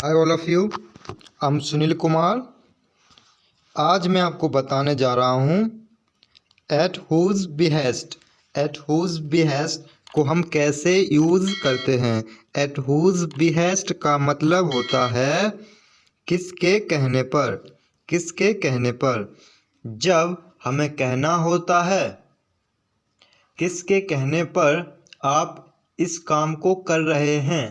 Hi all of you, I am Sunil Kumar. आज मैं आपको बताने जा रहा हूँ at whose behest. At whose behest को हम कैसे यूज़ करते हैं। एट हुज बिहेस्ट का मतलब होता है किसके कहने पर। किसके कहने पर जब हमें कहना होता है किसके कहने पर आप इस काम को कर रहे हैं,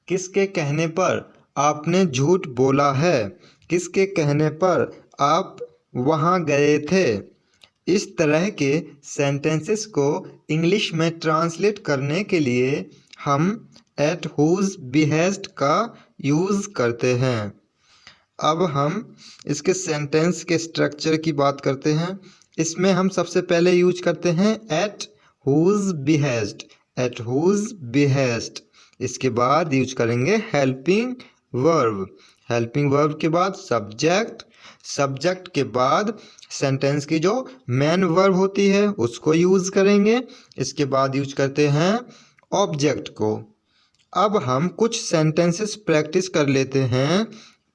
किसके कहने पर आपने झूठ बोला है, किसके कहने पर आप वहाँ गए थे। इस तरह के सेंटेंसेस को इंग्लिश में ट्रांसलेट करने के लिए हम एट हुज बिहेस्ट का यूज़ करते हैं। अब हम इसके सेंटेंस के स्ट्रक्चर की बात करते हैं। इसमें हम सबसे पहले यूज करते हैं at whose behest. At whose behest इसके बाद यूज करेंगे हेल्पिंग वर्ब। हेल्पिंग वर्ब के बाद सब्जेक्ट। सब्जेक्ट के बाद सेंटेंस की जो मेन वर्ब होती है उसको यूज करेंगे। इसके बाद यूज करते हैं ऑब्जेक्ट को। अब हम कुछ सेंटेंसेस प्रैक्टिस कर लेते हैं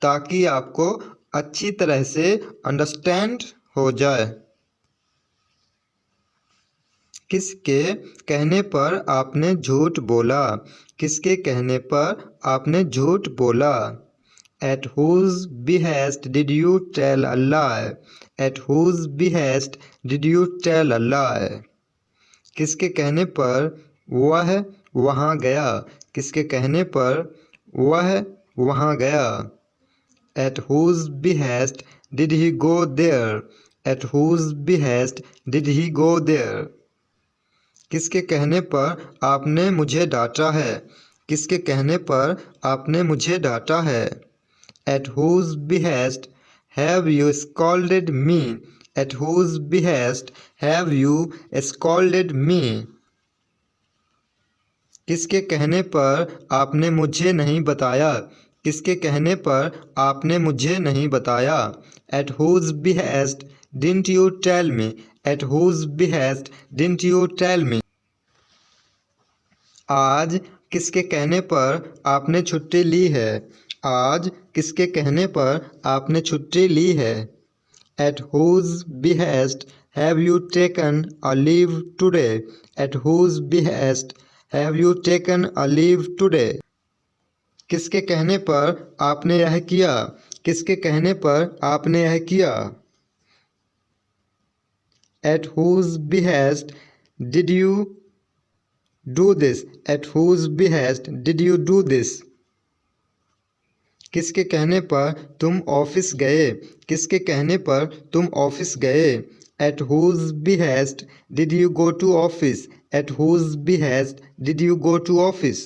ताकि आपको अच्छी तरह से अंडरस्टैंड हो जाए। किसके कहने पर आपने झूठ बोला। किसके कहने पर आपने झूठ बोला। At whose behest did you tell a lie? At whose behest did you tell a lie? किसके कहने पर वह वहाँ गया। किसके कहने पर वह वहाँ गया। At whose behest did he go there? At whose behest did he go there? किसके कहने पर आपने मुझे डांटा है। किसके कहने पर आपने मुझे डांटा है। At whose behest have you scolded me? At whose behest have you scolded me? किसके कहने पर आपने मुझे नहीं बताया। किसके कहने पर आपने मुझे नहीं बताया। At whose behest didn't you tell me? At whose behest didn't you tell me? आज किसके कहने पर आपने छुट्टी ली है। आज किसके कहने पर आपने छुट्टी ली है। At whose behest have you taken a leave today? At whose behest have you taken a leave today? किसके कहने पर आपने यह किया। किसके कहने पर आपने यह किया। At whose behest did you do this? At whose behest did you do this? किसके कहने पर तुम ऑफिस गए। किसके कहने पर तुम ऑफिस गए। At whose behest did you go to office? At whose behest did you go to office?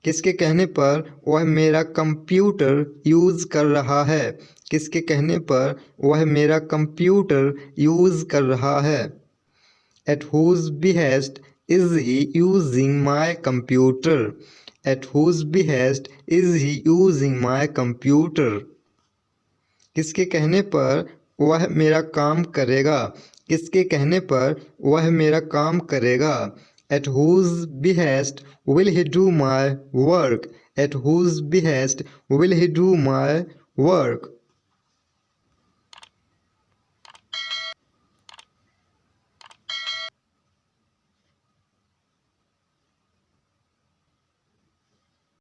किसके कहने पर वह मेरा कंप्यूटर यूज़ कर रहा है। किसके कहने पर वह मेरा कंप्यूटर यूज़ कर रहा है। At whose behest is he using my computer? At whose behest is he using my computer? किसके कहने पर वह मेरा काम करेगा। किसके कहने पर वह मेरा काम करेगा। At whose behest will he do my work? At whose behest will he do my work?